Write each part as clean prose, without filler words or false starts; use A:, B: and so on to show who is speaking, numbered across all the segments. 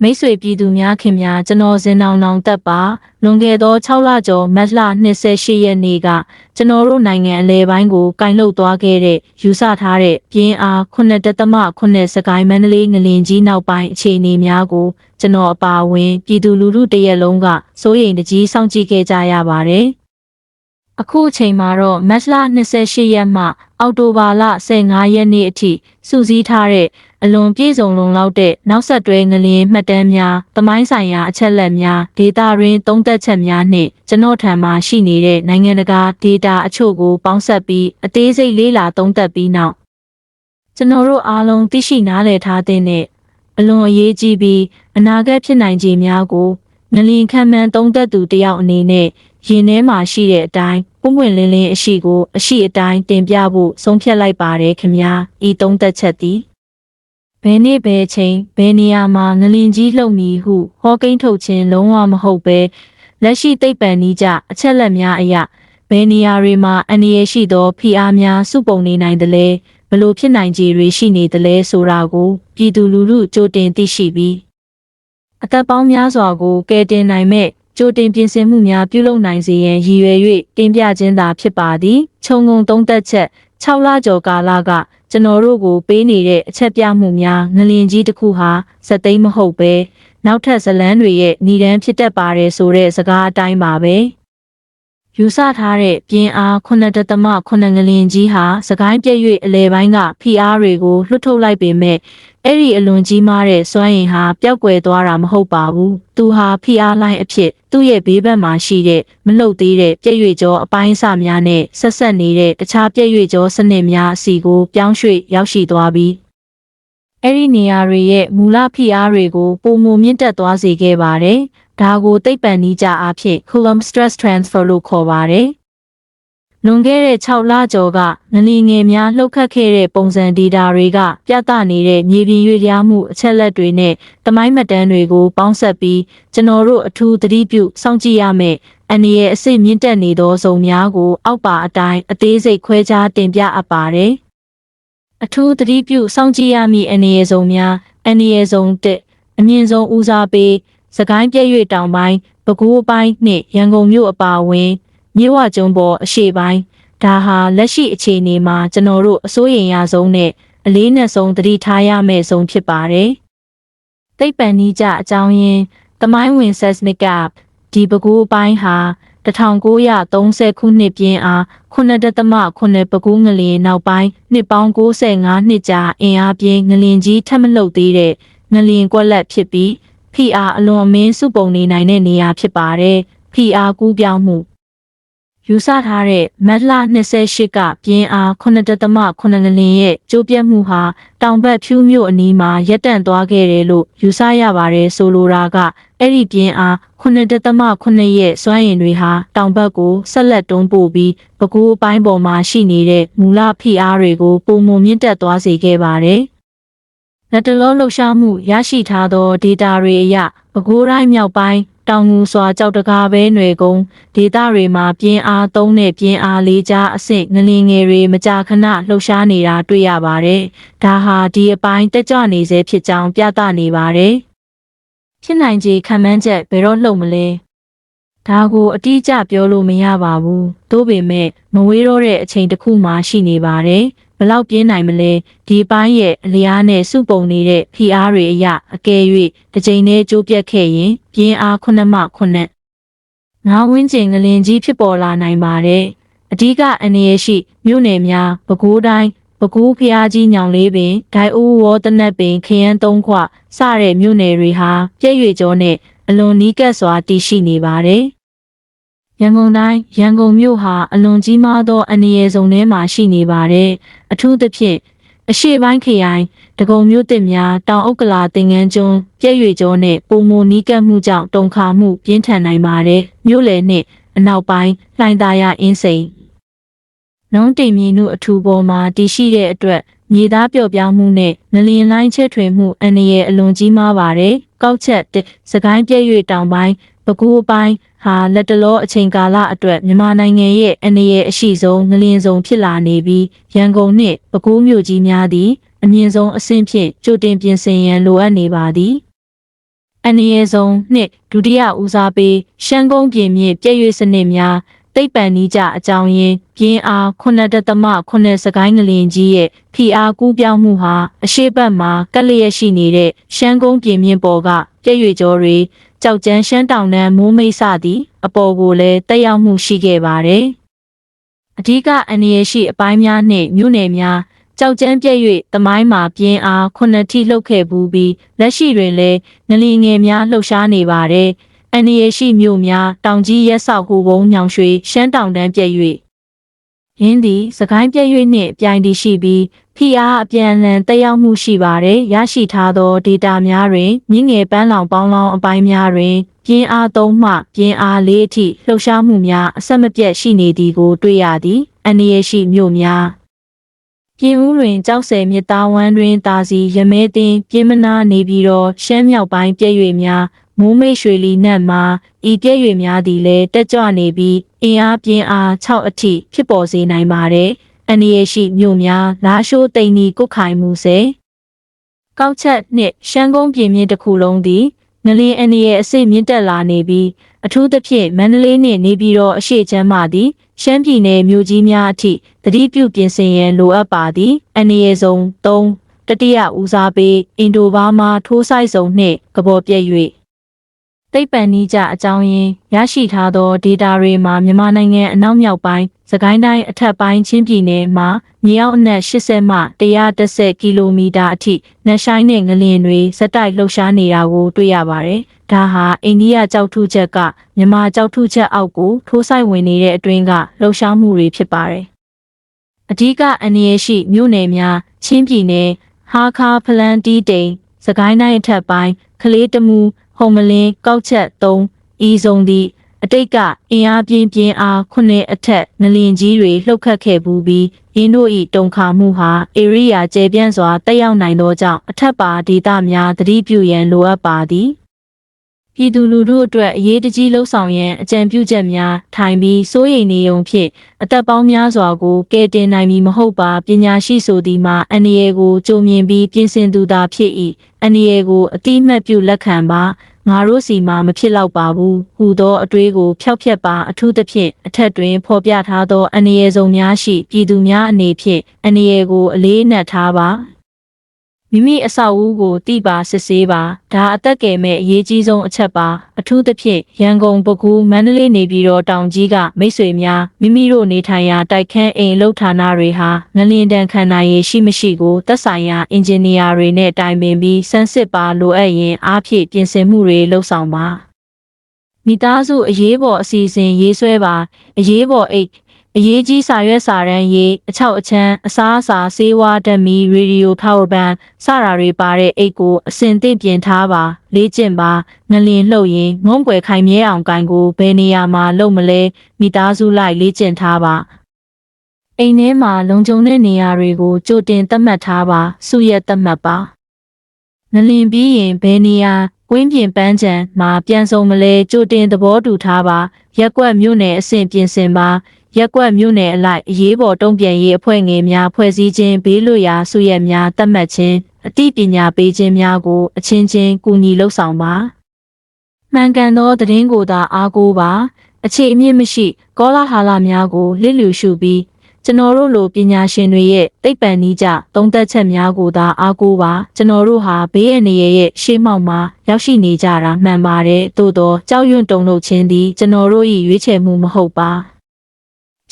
A: မိတ်ဆွေပြည်သူများခင်များကျွန်တော်ဇင်နောင်နောင်တက်ပါလွန်ခဲ့သော6လကျော်မတ်လ28ရက်နေ့ကကျွန်တော်တို့နိုင်ငံအလဲပိုင်းကိုကင်လှုပ်သွားခဲ့တဲ့ယူဆထားတဲ့ပြင်းအား9.8စကိုင်းမန္တလေးငလင်ကြီးနောက်ပိုင်းအခြေအနေများကိုကျွန်တော်အပါအဝင်ပြည်သူလူထုတရက်လုံးကစိုးရိမ်တကြီးစောင့်ကြည့်ခဲ့ကြရပါတယ်အခုအချိန်မှာတော့မတ်လ28ရက်မှအောက်တိုဘာလ15ရက်နေ့အထိစုစည်းထားတဲ့အလွန်ပြည့်စုံလုံလောက်တဲ့နောက်ဆက်တွဲငလျင်မှတ်တမ်းများသမိုင်းဆိုင်ရာအချက်လက်များဒေတာရင်းသုံးသက်ချက်များနှင့်ကျွန်တော်ထံမှရှိနေတဲ့နိုင်ငံတကာဒေတာအချို့ကိုပေါင်းစပ်ပြီးအသေးစိတ်လေ့လာသုံးသပ်ပြီးနောက်ကျွန်တော်တို့အားလုံးသိရှိနားလည်ထားတဲ့အလွန်အရေးကြီးပြီးအနာဂတ်ဖြစ်နိုင်ခြေများကိုငလျင်ခံမှန်းသုံးသပ်သူတယောက်အနေနဲ့ရင်ထဲမှာရှိတဲ့အတိုင်းပွင့်လင်းလင်းအရှိကိုအရှိအတိုင်းတင်ပြဖို့ဆုံးဖြတ်လိုက်ပါတယ်ခင်ဗျာဤသုံးသက်ချက်သည်ဘယ်နေ့ဘယ်ချိန်ဘယ်နေရာမှာငလင်ကြီးလှုပ်မည်ဟုဟောကိန်းထုတ်ခြင်းလုံးဝမဟုတ်ပဲလက်ရှိသိပ္ပံနည်းကျအချက်လက်များအရဘယ်နေရာတွေမှာအန္တရာယ်ရှိသောဖိအားများစုပုံနေနိုင်သလဲဘလို့ဖြစ်နိုင်ခြေတွေရှိနေသလဲဆိုတာကိုပြည်သူလူထုကြိုတင်သိရှိပြီးအသက်ပေါင်းများစွာကိုကယ်တင်နိုင်မဲ့ကြိုတင်ပြင်ဆင်မှုများပြုလုပ်နိုင်စေရန်ရည်ရွယ်၍တင်ပြခြင်းသာဖြစ်ပါသည်ခြုံငုံသုံးသက်ချက်6လကျော်ကာလကကျွန်တော်တို့ကိုပေးနေတဲ့အချက်ပြမှုများငလျင်ကြီးတစ်ခုဟာစက်သိမ်းမဟုတ်ပဲနောက်ထပ်ဇလန်းတွေရဲ့ဏ္ဍန်ဖြစ်တတ်ပါတယ်ဆိုတဲ့စကားအတိုင်းပါပဲယူဆထားတဲ့ပြင်းအား9.8ငလျင်ကြီးဟာစကိုင်းပြည့်၍အလဲပိုင်းကဖိအားတွေကိုလွှတ်ထုတ်လိုက်ပေမဲ့အဲ့ဒီအလွန်ကြီးမားတဲ့စွမ်းအင်ဟာပျောက်ကွယ်သွားတာမဟုတ်ပါဘူးသူဟာဖိအားလိုင်းအဖြစ်သူ့ရဲ့ဘေးဘက်မှာရှိတဲ့မလှုပ်သေးတဲ့ပြည့်၍ကျော်အပိုင်းအစများနဲ့ဆက်ဆက်နေတဲ့တခြားပြည့်၍ကျော်စနစ်များအစီကိုပြောင်းရွှေ့ရောက်ရှိသွားပြီးအဲ့ဒီနေရာတွေရဲ့မူလဖိအားတွေကိုပုံမမြင့်တက်သွားစေခဲ့ပါတယ်ဒါကိုသိပ္ပံနည်းကျအားဖြင့် Coulomb stress transfer လို့ခေါ်ပါတယ်လွန်ခဲ့တဲ့6လကျော်ကငလျင်ငယ်များလှုပ်ခတ်ခဲ့တဲ့ပုံစံဒေတာတွေကပြသနေတဲ့မြေပြင်ရွေ့လျားမှုအချက်လက်တွေနဲ့သမိုင်းမှတ်တမ်းတွေကိုပေါင်းစပ်ပြီးကျွန်တော်တို့အထူးသတိပြုစောင့်ကြည့်ရမယ့်အန္တရာယ်အဆင့်မြင့်တက်နေသောဇုံများကိုအောက်ပါအတိုင်းအသေးစိတ်ခွဲခြားတင်ပြအပ်ပါတယ်အထူးသတိပြုစောင့်ကြည့်ရမည့်အန္တရာယ်ဇုံများအန္တရာယ်ဇုံ1အမြင့်ဆုံးဦးစားပေးစကိုင်းပြည့်၍တောင်ပိုင်းပဲခူးပိုင်းနှင့်ရန်ကုန်မြို့အပါအဝင်မြစ်ဝကျွန်းပေါ်အရှေ့ပိုင်းဒါဟာလက်ရှိအခြေအနေမှာကျွန်တော်တို့အစိုးရိမ်ရဆုံးနဲ့အလေးနက်ဆုံးသတိထားရမယ့်ဆုံးဖြစ်ပါတယ်။သိပ္ပံနည်းကျအကြောင်းရင်းသမိုင်းဝင် seismic gap ဒီပဲခူးပိုင်းဟာ1930ခုနှစ်ပြင်းအား9.8ပဲခူးငလျင်နောက်ပိုင်းနှစ်ပေါင်း95နှစ်ကြာအင်အားပြင်းငလျင်ကြီးထပ်မလှုပ်သေးတဲ့ငလျင်ကွက်လက်ဖြစ်ပြီးဖိအားအလွန်အမင်းစုပုံနေနိုင်တဲ့နေရာဖြစ်ပါတယ်။ဖိအားကူးပြောင်းမှုယူဆထားတဲ့မတ်လ28ကပြင်းအား9.8ငလျင်ရဲ့ကျိုးပြတ်မှုဟာတောင်ဘက်ဖြူးမြို့အနီးမှာရပ်တန့်သွားခဲ့တယ်လို့ယူဆရပါတယ်ဆိုလိုတာကအဲ့ဒီပြင်းအား9.8ရဲ့စွမ်းအင်တွေဟာတောင်ဘက်ကိုဆက်လက်တွန်းပို့ပြီးပဲခူးအပိုင်းပေါ်မှာရှိနေတဲ့မူလဖိအားတွေကိုပုံမမြင့်တက်သွားစေခဲ့ပါတယ်လက်တလုံးလှုပ်ရှားမှုရရှိထားသောဒေတာတွေအရပဲခူးတိုင်းမြောက်ပိုင်းတောင်ငူစွာကြောက်တကားပဲຫນွေကုန်းဒေသတွေမှာပြင်းအား3နဲ့ပြင်းအား4ကြားအဆင့်ငလျင်ငယ်တွေမကြာခဏလှုပ်ရှားနေတာတွေ့ရပါတယ်။ဒါဟာဒီအပိုင်းတက်ကြွနေစေဖြစ်ကြောင်းပြသနေပါတယ်။ဖြစ်နိုင်ခြေခံမှန်းချက်ဘယ်တော့လှုပ်မလဲ။ဒါကိုအတိအကျပြောလို့မရပါဘူး။သို့ပေမဲ့မဝေးတော့တဲ့အချိန်တစ်ခုမှရှိနေပါတယ်။ဘလောက်ပြင်းနိုင်မလဲဒီပိုင်းရဲ့အလျားနဲ့စုပုံနေတဲ့ဖိအားတွေအရအကယ်၍တစ်ချိန်နဲ့ကျိုးပြတ်ခဲ့ရင်ပြင်းအား9.8ငါးဝင်းကျင်ငလျင်ကြီးဖြစ်ပေါ်လာနိုင်ပါတယ်အဓိကအန္တရာယ်ရှိမြို့နယ်များပဲခူးတိုင်းပဲခူးဖျားကြီးညောင်လေးပင်ဒိုင်ဦးဝေါ်တနက်ပင်ခရမ်း3ခွစတဲ့မြို့နယ်တွေဟာပြည့်ရွေကျော်နဲ့အလွန်နီးကပ်စွာတည်ရှိနေပါတယ်ရန်ကုန်တိုင်းရန်ကုန်မြို့ဟာအလွန်ကြီးမားသောအန္တရာယ်ဇုံထဲမှာရှိနေပါတယ်အထူးသဖြင့်အရှေ့ပိုင်းခရိုင်ဒဂုံမြို့သစ်များတောင်ဥက္ကလာသင်္ကန်းကျွန်းပြည့်ရွေကျော်နဲ့ပုံမနီးကပ်မှုကြောင့်တုန်ခါမှုပြင်းထန်နိုင်ပါတယ်မြို့လယ်နှင့်အနောက်ပိုင်းလှိုင်သာယာအင်းစိန်နှုံးတိမ်မြေနုအထူပေါ်မှာတည်ရှိတဲ့အတွက်မြေသားပျော့ပြောင်းမှုနဲ့ငလျင်လိုင်းချဲ့ထွင်မှုအန္တရာယ်အလွန်ကြီးမားပါတယ်ကောက်ချက်စကိုင်းပြည့်ရွေတောင်ပိုင်းပဲခူးအပိုင်းဟာလက်တလောအချိန်ကာလအတွက်မြန်မာနိုင်ငံရဲ့အန္တရာယ်အရှိဆုံးငလျင်စုံဖြစ်လာနေပြီးရန်ကုန်နှင့်ပဲခူးမြို့ကြီးများသည်အမြင့်ဆုံးအဆင့်ဖြင့်ကြိုတင်ပြင်ဆင်ရန်လိုအပ်နေပါသည် အန္တရာယ်ဆုံးနှစ်ဒုတိယဦးစားပေးရှမ်းကုန်းပြင်မြင့်ပြည့်ရွေ့စနစ်များသိပ္ပံနည်းကျအကြောင်းရင်းပြင်းအား9.9စကိုင်းငလင်ကြီးရဲ့ဖိအားကူးပြောင်းမှုဟာအရှိတ်ဘက်မှာကပ်လျက်ရှိနေတဲ့ရှမ်းကုန်းပြင်မြင့်ပေါ်ကပြည့်ရွေ့ကျော်တွေကြောက်ကျန်းရှမ်းတောင်တန်းမိုးမိတ်စသည့်အပေါ်ကိုလည်းတက်ရောက်မှုရှိခဲ့ပါတယ်။အဓိကအန္တရာယ်ရှိအပိုင်းများနှင့်မြို့နယ်များကြောက်ကျန်းပြည့်၍သမိုင်းမှာပြင်းအား9ထိလှုပ်ခဲ့ပြီးလက်ရှိတွင်လည်းငလျင်ငယ်များလှုပ်ရှားနေပါတယ်။အန္တရာယ်ရှိမြို့များတောင်ကြီးရက်ဆောက်ဟူဘုံညောင်ရွှေရှမ်းတောင်တန်းပြည့်၍ရင်းသည်စကိုင်းပြည့်၍နှင့်ပြိုင်တည်ရှိပြီးဖိအားအပြန်အလှန်တက်ရောက်မှုရှိပါတယ်။ရရှိထားသောဒေတာများတွင်မြင့်ငယ်ပန်းလောင်ပေါင်းလောင်အပိုင်းများတွင်ပြင်းအား3မှပြင်းအား4အထိလှုပ်ရှားမှုများအဆက်မပြတ်ရှိနေသည်ကိုတွေ့ရသည်။အန္တရာယ်ရှိမြို့များပြင်ဦးတွင်ကြောက်ဆယ်မြစ်သားဝမ်းတွင်တာစီရမဲတင်ပြင်းမနာနေပြီးတော့ရှမ်းမြောက်ပိုင်းပြည့်၍များမိုးမိတ်ရွှေလီနတ်မှာဤပြည့်၍များသည်လည်းတက်ကြွနေပြီးအင်အားပြင်းအား6အထိဖြစ်ပေါ်စေနိုင်ပါတယ်။အန္တရာယ်ရှိမြို့များလာရှိုးတိန်နီကုတ်ခိုင်မှုစေကောက်ချက်နှင့်ရှမ်းကုန်းပြင်မြင့်တစ်ခုလုံးသည်ငလျင်အန္တရာယ်အစိမြင့်တက်လာနေပြီးအထူးသဖြင့်မန္တလေးနှင့်နေပြည်တော်အရှေ့ချမ်းမှသည်ရှမ်းပြည်နယ်မြို့ကြီးများအထိသတိပြုပြင်ဆင်ရန်လိုအပ်ပါသည်အန္တရာယ်ဆုံး3တတိယဦးစားပေးအင်ဒိုဘားမားထိုးဆိုင်ဆုံးနှင့်ကဘော်ပြည့်၍သိပ္ပံနည်းကျအကြောင်းရင်းရရှိထားသောဒေတာတွေမှာမြန်မာနိုင်ငံအနောက်မြောက်ပိုင်းစကိုင်းတိုင်းအထက်ပိုင်းချင်းပြည်နယ်မှာမြေအောက်အနက်80မှ110ကီလိုမီတာအထိနှက်ဆိုင်တဲ့ငလျင်တွေစက်တိုက်လှုပ်ရှားနေတာကိုတွေ့ရပါတယ်။ဒါဟာအိန္ဒိယကြောက်ထုချက်ကမြန်မာကြောက်ထုချက်အောက်ကိုထိုးဆိုင်ဝင်နေတဲ့အတွင်းကလှုပ်ရှားမှုတွေဖြစ်ပါတယ်။အဓိကအန္တရာယ်ရှိမြို့နယ်များချင်းပြည်နယ်ဟာခါဖလန်တီးတိန်စကိုင်းတိုင်းအထက်ပိုင်းကလေးတမူဟုံမလင်းကောက်ချက်3ဤစုံသည့်အတိတ်ကအင်အားပြင်းအား9အထက်ငလျင်ကြီးတွေလှုပ်ခတ်ခဲ့ပြီးရင်းတို့၏တုန်ခါမှုဟာဧရိယာကျယ်ပြန့်စွာတက်ရောက်နိုင်သောကြောင့်အထက်ပါဒေသများသတိပြုရန်လိုအပ်ပါသည်ပြည်သူလူထုအတွက်အရေးတကြီးလှုံ့ဆော်ရန်အကြံပြုချက်များထိုင်ပြီးစိုးရိမ်နေုံဖြင့်အသက်ပေါင်းများစွာကိုကယ်တင်နိုင်မည်မဟုတ်ပါပညာရှိဆိုသည်မှာအန္တရာယ်ကိုကြုံမြင်ပြီးပြင်ဆင်သူသာဖြစ်၏အန္တရာယ်ကိုအတိအမှတ်ပြုလက်ခံပါငါတို့စီမှာမဖြစ်တော့ပါဘူးဟူသောအတွေးကိုဖျောက်ဖျက်ပါအထူးသဖြင့်အထက်တွင်ဖော်ပြထားသောအန္တရာယ်ဆုံးများရှိပြည်သူများအနေဖြင့်အန္တရာယ်ကိုအလေးနက်ထားပါမိမိအဆောက်အဦကိုတိပါစစ်ဆေးပါဒါအသက်ကယ်မဲ့အရေးကြီးဆုံးအချက်ပါအထူးသဖြင့်ရန်ကုန်ပဲခူးမန္တလေးနေပြည်တော်တောင်ကြီးကမိတ်ဆွေများမိမိတို့နေထိုင်ရာတိုက်ခန်းအိမ်လုပ်ဌာနတွေဟာငလျင်တန်ခံနိုင်ရရှိမရှိကိုသက်ဆိုင်ရာအင်ဂျင်နီယာတွေနဲ့တိုင်ပင်ပြီးစမ်းစစ်ပါလိုအပ်ရင်အားဖြည့်ပြင်ဆင်မှုတွေလုပ်ဆောင်ပါမိသားစုအရေးပေါ်အစီအစဉ်ရေးဆွဲပါအရေးပေါ်အိတ်အရေးကြီးစာရွက်စာတမ်းရေးအချောက်အချမ်းအစားအစာဆေးဝါးဓာတ်မီရေဒီယိုထောက်ပံ့စတာတွေပါတဲ့အိတ်ကိုအစင်သင့်ပြင်ထားပါလေ့ကျင့်ပါငလျင်လှုပ်ရင်ငုံ့ွယ်ခိုင်မြဲအောင်ကိုင်ကိုဘယ်နေရာမှာလုပ်မလဲမိသားစုလိုက်လေ့ကျင့်ထားပါအိမ်ထဲမှာလုံခြုံတဲ့နေရာတွေကိုကြိုတင်သတ်မှတ်ထားပါစုရက်သတ်မှတ်ပါငလျင်ပြီးရင်ဘယ်နေရာဝင်းပြင်ပန်းချံမှာပြန်ဆုံမလဲကြိုတင်သဘောတူထားပါရက်ကွက်မြို့နယ်အဆင့်ပြင်ဆင်ပါရက်ကွက်မြို့နယ်အလိုက်အရေးပေါ်တုံ့ပြန်ရေးအဖွဲ့ငယ်များဖွဲ့စည်းခြင်းဘေးလွတ်ရာစုရက်များသတ်မှတ်ခြင်းအသိပညာပေးခြင်းများကိုအချင်းချင်းကူညီလှုပ်ဆောင်ပါမှန်ကန်သောသတင်းကိုသာအားကိုးပါအခြေအမြစ်မရှိကောလာဟာလများကိုလစ်လျူရှုပြီးကျွန်တော်တို့လိုပညာရှင်တွေရဲ့သိပ္ပံနည်းကျသုံးသပ်ချက်များကိုသာအားကိုးပါကျွန်တော်တို့ဟာဘေးအန္တရာယ်ရဲ့ရှေ့မှောက်မှာရောက်ရှိနေကြတာမှန်ပါတယ်သို့သောကြောက်ရွံ့တုန်လှုပ်ခြင်းသည်ကျွန်တော်တို့၏ရွေးချယ်မှုမဟုတ်ပါ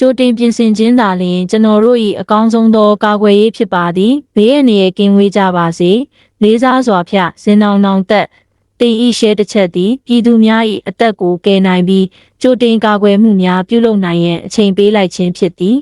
A: ကြိုတင်ပြင်ဆင်ခြင်းသာလျှင်ကျွန်တော်တို့၏အကောင်းဆုံးသောကာကွယ်ရေးဖြစ်ပါသည်ဘေးအန္တရာယ်ကင်းဝေးကြပါစေလေးစားစွာဖြင့်ဇင်နောင်နောင်သက်တင်ဤရှဲတစ်ချက်သည်ပြည်သူများ၏အသက်ကိုကယ်နိုင်ပြီးကြိုတင်ကာကွယ်မှုများပြုလုပ်နိုင်ရန်အချိန်ပေးလိုက်ခြင်းဖြစ်သည်